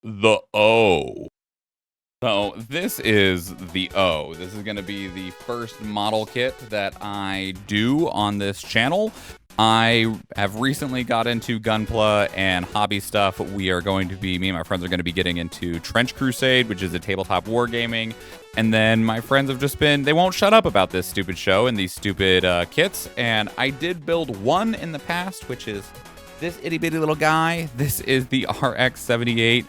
The O. So this is the O. This is going to be the first model kit that I do on this channel. I have recently got into Gunpla and hobby stuff. Me and my friends are going to be getting into Trench Crusade, which is a tabletop wargaming. And then my friends have just they won't shut up about this stupid show and these stupid kits. And I did build one in the past, which is this itty bitty little guy. This is the RX-78.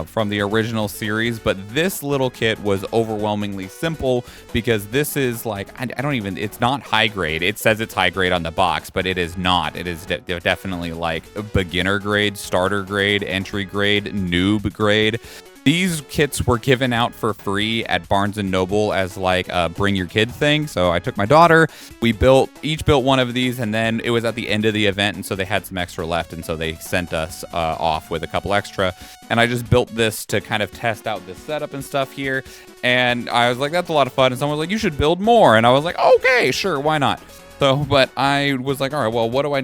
From the original series, but this little kit was overwhelmingly simple because this is like, it's not high grade. It says it's high grade on the box, but it is not. It is definitely like beginner grade, starter grade, entry grade, noob grade. These kits were given out for free at Barnes & Noble as like a bring your kid thing. So I took my daughter, we each built one of these, and then it was at the end of the event, and so they had some extra left, and so they sent us off with a couple extra. And I just built this to kind of test out this setup and stuff here. And I was like, that's a lot of fun. And someone was like, you should build more. And I was like, okay, sure, why not? So, but I was like, all right, well, what am I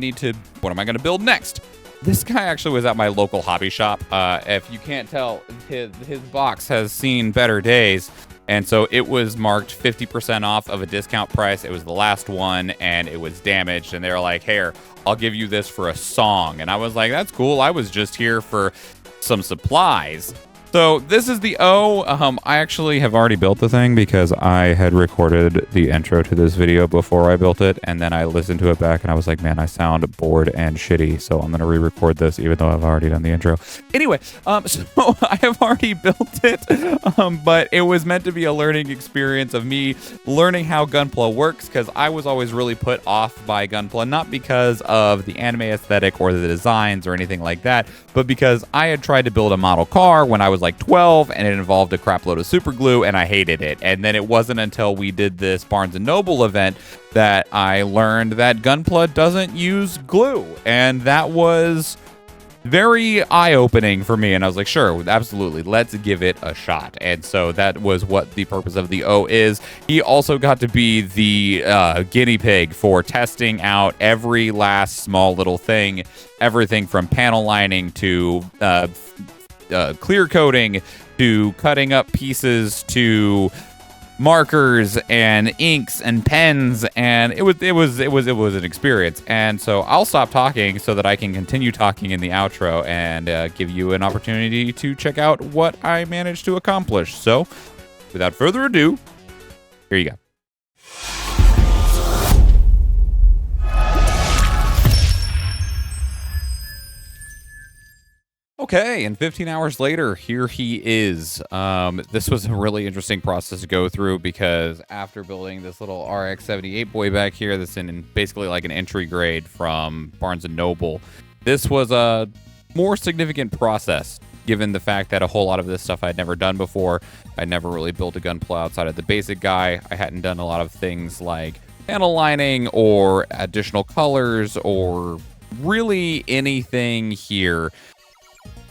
going to build next? This guy actually was at my local hobby shop. If you can't tell, his box has seen better days. And so it was marked 50% off of a discount price. It was the last one, and it was damaged. And they were like, here, I'll give you this for a song. And I was like, that's cool. I was just here for some supplies. So this is the O. I actually have already built the thing because I had recorded the intro to this video before I built it, and then I listened to it back and I was like, man, I sound bored and shitty, so I'm going to re-record this even though I've already done the intro. Anyway, so I have already built it, but it was meant to be a learning experience of me learning how Gunpla works, because I was always really put off by Gunpla, not because of the anime aesthetic or the designs or anything like that, but because I had tried to build a model car when I was like 12, and it involved a crap load of super glue, and I hated it. And then it wasn't until we did this Barnes & Noble event that I learned that Gunpla doesn't use glue, and that was very eye-opening for me. And I was like, sure, absolutely, let's give it a shot. And so that was what the purpose of the O is. He also got to be the guinea pig for testing out every last small little thing, everything from panel lining to clear coating to cutting up pieces to markers and inks and pens, and it was an experience. And so I'll stop talking so that I can continue talking in the outro and give you an opportunity to check out what I managed to accomplish. So without further ado, here you go. Okay, and 15 hours later, here he is. This was a really interesting process to go through because after building this little RX-78 boy back here that's in basically like an entry grade from Barnes & Noble, this was a more significant process given the fact that a whole lot of this stuff I'd never done before. I'd never really built a Gunpla outside of the basic guy. I hadn't done a lot of things like panel lining or additional colors or really anything here.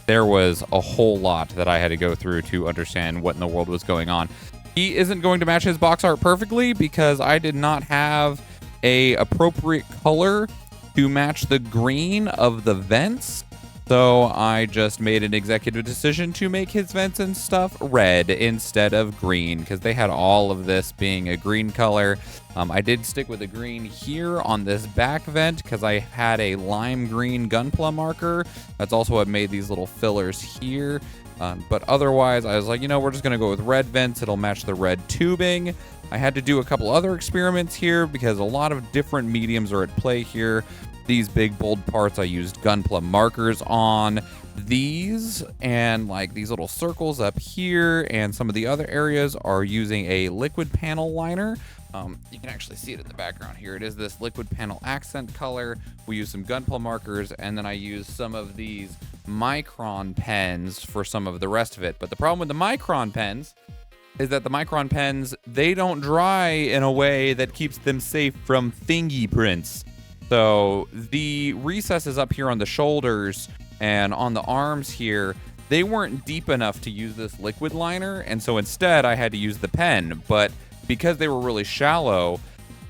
There was a whole lot that I had to go through to understand what in the world was going on. He isn't going to match his box art perfectly because I did not have a appropriate color to match the green of the vents. So I just made an executive decision to make his vents and stuff red instead of green because they had all of this being a green color. I did stick with the green here on this back vent because I had a lime green Gunpla marker. That's also what made these little fillers here. But otherwise, I was like, we're just going to go with red vents. It'll match the red tubing. I had to do a couple other experiments here because a lot of different mediums are at play here. These big bold parts I used Gunpla markers on. These and like these little circles up here and some of the other areas are using a liquid panel liner. You can actually see it in the background here. It is this liquid panel accent color. We use some Gunpla markers, and then I use some of these micron pens for some of the rest of it. But the problem with the micron pens is that the micron pens, they don't dry in a way that keeps them safe from thingy prints. So the recesses up here on the shoulders and on the arms here, they weren't deep enough to use this liquid liner, and so instead I had to use the pen. But because they were really shallow,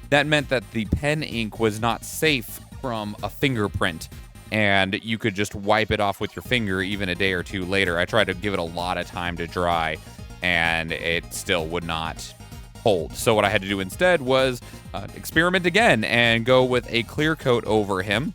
that meant that the pen ink was not safe from a fingerprint. and you could just wipe it off with your finger even a day or two later. I tried to give it a lot of time to dry, and it still would not hold. So what I had to do instead was experiment again and go with a clear coat over him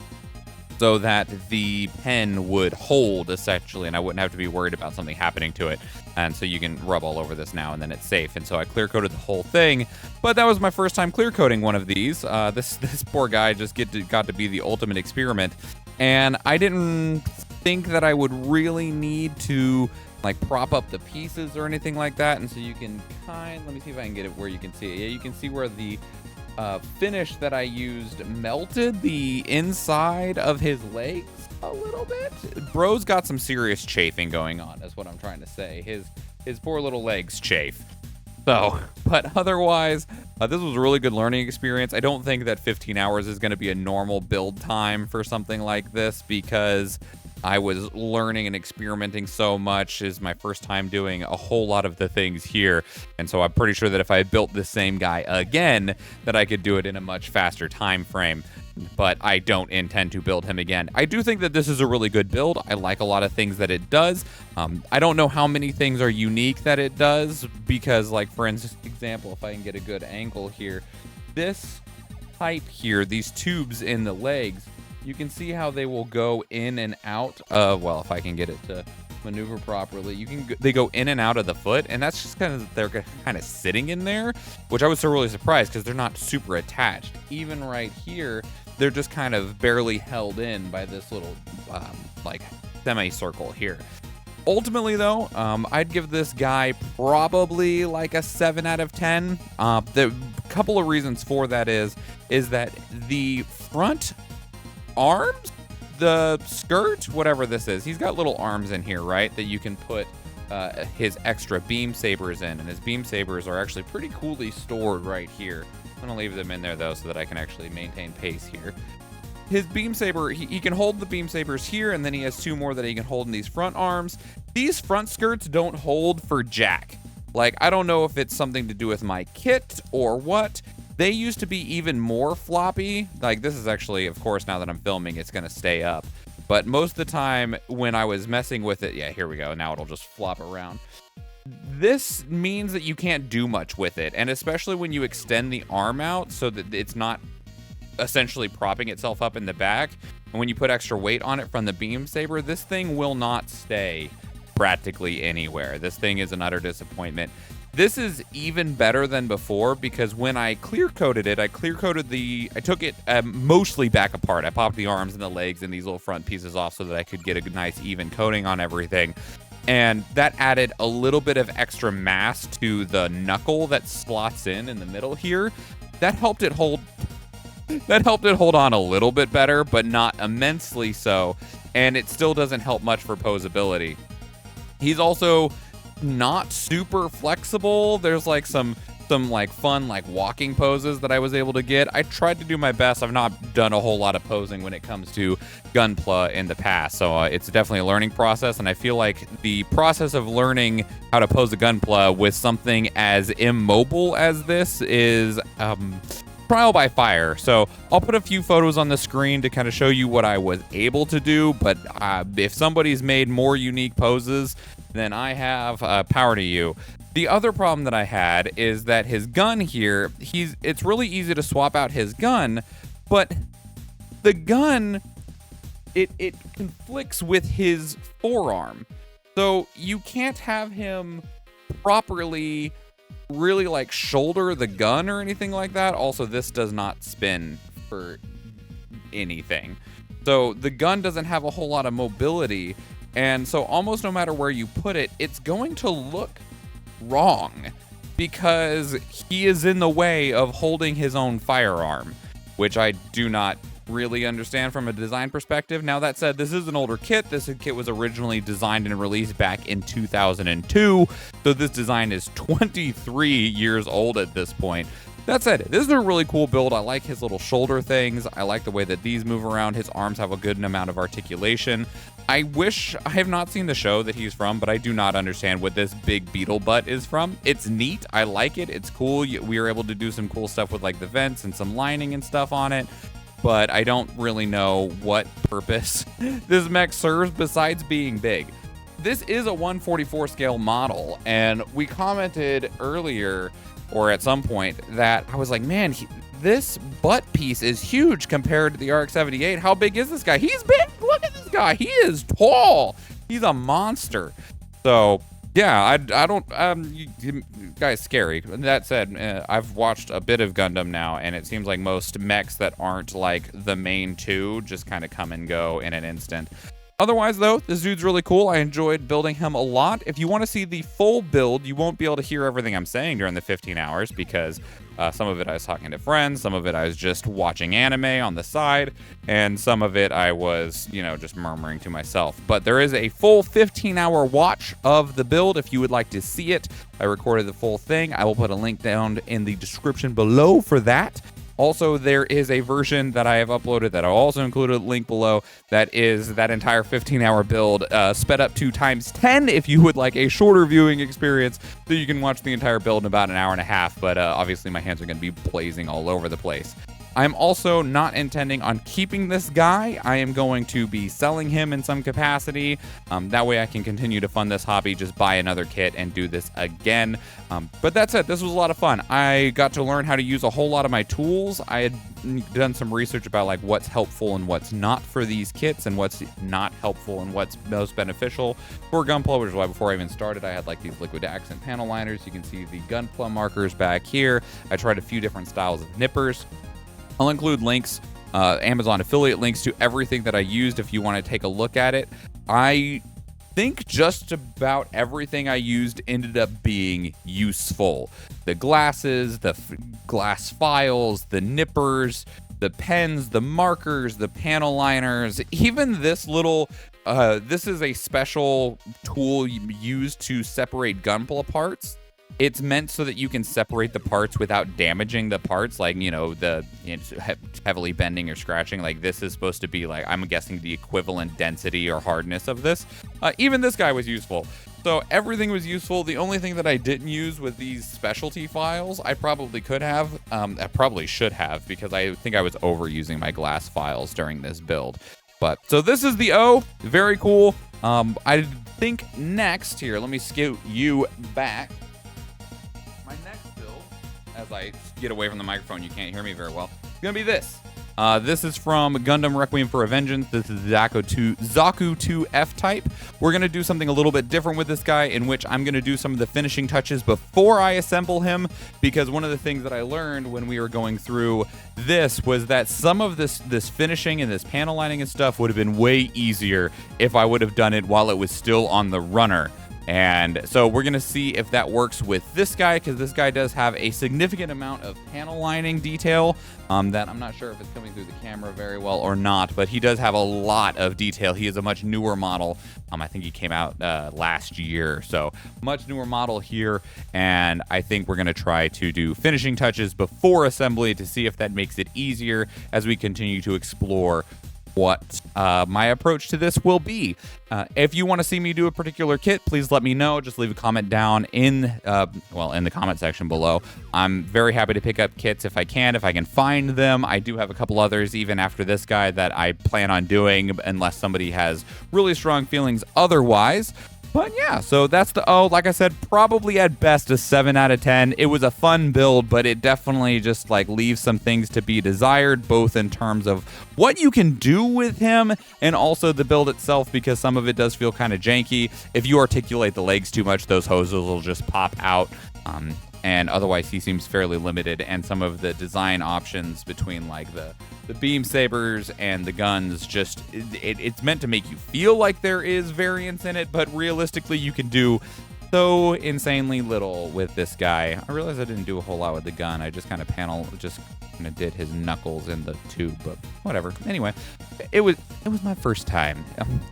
so that the pen would hold, essentially, and I wouldn't have to be worried about something happening to it. And so you can rub all over this now, and then it's safe. And so I clear coated the whole thing, but that was my first time clear coating one of these. This poor guy just got to be the ultimate experiment, and I didn't think that I would really need to like prop up the pieces or anything like that. And so you can let me see if I can get it where you can see it. Yeah, you can see where the finish that I used melted the inside of his legs a little bit. Bro's got some serious chafing going on, is what I'm trying to say. His poor little legs chafe. So, but otherwise, this was a really good learning experience. I don't think that 15 hours is going to be a normal build time for something like this, because I was learning and experimenting so much. Is my first time doing a whole lot of the things here. And so I'm pretty sure that if I built the same guy again, that I could do it in a much faster time frame. But I don't intend to build him again. I do think that this is a really good build. I like a lot of things that it does. I don't know how many things are unique that it does, because, like, for example, if I can get a good angle here, this pipe here, these tubes in the legs, you can see how they will go in and out of, well, if I can get it to maneuver properly, they go in and out of the foot, and that's just they're kind of sitting in there, which I was so really surprised, because they're not super attached. Even right here, they're just kind of barely held in by this little like semicircle here. Ultimately, though, I'd give this guy probably like a 7 out of 10. The couple of reasons for that is that the front arms, the skirt, whatever this is, he's got little arms in here, right, that you can put his extra beam sabers in, and his beam sabers are actually pretty coolly stored right here. I'm gonna leave them in there though, so that I can actually maintain pace here. His beam saber, he can hold the beam sabers here, and then he has 2 more that he can hold in these front arms. These front skirts don't hold for jack. Like, I don't know if it's something to do with my kit or what. They used to be even more floppy. Like, this is actually, of course, now that I'm filming, it's going to stay up. But most of the time when I was messing with it, yeah, here we go. Now it'll just flop around. This means that you can't do much with it. And especially when you extend the arm out so that it's not essentially propping itself up in the back. And when you put extra weight on it from the beam saber, this thing will not stay practically anywhere. This thing is an utter disappointment. This is even better than before, because when I clear coated it, I took it mostly back apart. I popped the arms and the legs and these little front pieces off so that I could get a nice even coating on everything. And that added a little bit of extra mass to the knuckle that slots in the middle here. That helped it hold on a little bit better, but not immensely so. And it still doesn't help much for posability. He's also not super flexible. There's like some like fun like walking poses that I was able to get. I tried to do my best. I've not done a whole lot of posing when it comes to Gunpla in the past, so it's definitely a learning process, and I feel like the process of learning how to pose a Gunpla with something as immobile as this is trial by fire. So I'll put a few photos on the screen to kind of show you what I was able to do, but if somebody's made more unique poses than I have, power to you. The other problem that I had is that his gun here, it's really easy to swap out his gun, but the gun, it conflicts with his forearm. So you can't have him properly really like shoulder the gun or anything like that. Also, this does not spin for anything. So the gun doesn't have a whole lot of mobility. And so almost no matter where you put it, it's going to look wrong because he is in the way of holding his own firearm, which I do not really understand from a design perspective. Now, that said, this is an older kit. This kit was originally designed and released back in 2002, so this design is 23 years old at this point. That said, this is a really cool build. I like his little shoulder things. I like the way that these move around. His arms have a good amount of articulation. I have not seen the show that he's from, but I do not understand what this big beetle butt is from. It's neat. I like it. It's cool. We were able to do some cool stuff with like the vents and some lining and stuff on it. but I don't really know what purpose this mech serves besides being big. This is a 1/44 scale model, and we commented earlier, or at some point, that I was like, man, this butt piece is huge compared to the RX-78. How big is this guy? He's big. Look at this guy. He is tall. He's a monster. So yeah, I don't, guy's scary. That said, I've watched a bit of Gundam now, and it seems like most mechs that aren't like the main two just kind of come and go in an instant. Otherwise, though, this dude's really cool. I enjoyed building him a lot. If you want to see the full build, you won't be able to hear everything I'm saying during the 15 hours because some of it I was talking to friends, some of it I was just watching anime on the side, and some of it I was, you know, just murmuring to myself. But there is a full 15-hour watch of the build if you would like to see it. I recorded the full thing. I will put a link down in the description below for that. Also, there is a version that I have uploaded that I'll also include a link below that is that entire 15-hour build sped up to ×10 if you would like a shorter viewing experience so you can watch the entire build in about an hour and a half, but obviously my hands are going to be blazing all over the place. I'm also not intending on keeping this guy. I am going to be selling him in some capacity. That way I can continue to fund this hobby, just buy another kit and do this again. But that said, this was a lot of fun. I got to learn how to use a whole lot of my tools. I had done some research about like what's helpful and what's not for these kits and what's not helpful and what's most beneficial for Gunpla, which is why before I even started, I had like these liquid accent panel liners. You can see the Gunpla markers back here. I tried a few different styles of nippers. I'll include links, Amazon affiliate links to everything that I used if you want to take a look at it. I think just about everything I used ended up being useful. The glasses, the glass files, the nippers, the pens, the markers, the panel liners, even this little, this is a special tool used to separate Gunpla parts. It's meant so that you can separate the parts without damaging the parts, like, you know, heavily bending or scratching. Like, this is supposed to be, like, I'm guessing the equivalent density or hardness of this. Even this guy was useful. So everything was useful. The only thing that I didn't use with these specialty files, I probably could have. I probably should have, because I think I was overusing my glass files during this build. But, so this is the O. Very cool. I think next here, let me scoot you back. My next build, as I get away from the microphone, you can't hear me very well, it's gonna be this. This is from Gundam Requiem for a Vengeance. This is Zaku 2 F-Type. We're going to do something a little bit different with this guy, in which I'm going to do some of the finishing touches before I assemble him, because one of the things that I learned when we were going through this was that some of this finishing and this panel lining and stuff would have been way easier if I would have done it while it was still on the runner. And so we're going to see if that works with this guy, because this guy does have a significant amount of panel lining detail that I'm not sure if it's coming through the camera very well or not, but he does have a lot of detail. He is a much newer model. I think he came out last year, so much newer model here, and I think we're going to try to do finishing touches before assembly to see if that makes it easier as we continue to explore what my approach to this will be. If you want to see me do a particular kit, please let me know. Just leave a comment down in the comment section below. I'm very happy to pick up kits if I can find them. I do have a couple others even after this guy that I plan on doing, unless somebody has really strong feelings otherwise. But yeah, so that's the O. Like I said, probably at best a 7 out of 10. It was a fun build, but it definitely just like leaves some things to be desired, both in terms of what you can do with him and also the build itself, because some of it does feel kind of janky. If you articulate the legs too much, those hoses will just pop out. And otherwise he seems fairly limited, and some of the design options between like the beam sabers and the guns, just it's meant to make you feel like there is variance in it, but realistically you can do so insanely little with this guy. I realized I didn't do a whole lot with the gun. I just kind of did his knuckles in the tube, but whatever. Anyway, it was my first time.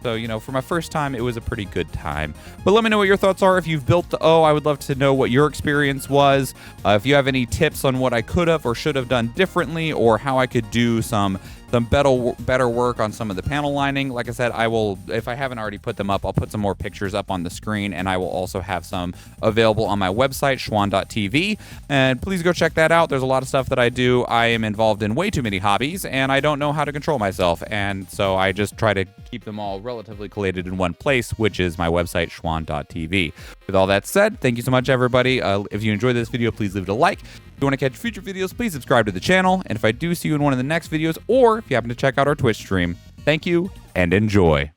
So, you know, for my first time, it was a pretty good time. But let me know what your thoughts are. If you've built the O, I would love to know what your experience was. If you have any tips on what I could have or should have done differently, or how I could do some some better work on some of the panel lining. Like I said, I will, if I haven't already put them up, I'll put some more pictures up on the screen, and I will also have some available on my website, schwahn.tv, and please go check that out. There's a lot of stuff that I do. I am involved in way too many hobbies, and I don't know how to control myself, and so I just try to keep them all relatively collated in one place, which is my website, schwahn.tv. With all that said, thank you so much, everybody. If you enjoyed this video, please leave it a like. If you want to catch future videos, please subscribe to the channel, and if I do see you in one of the next videos, or if you happen to check out our Twitch stream, thank you and enjoy.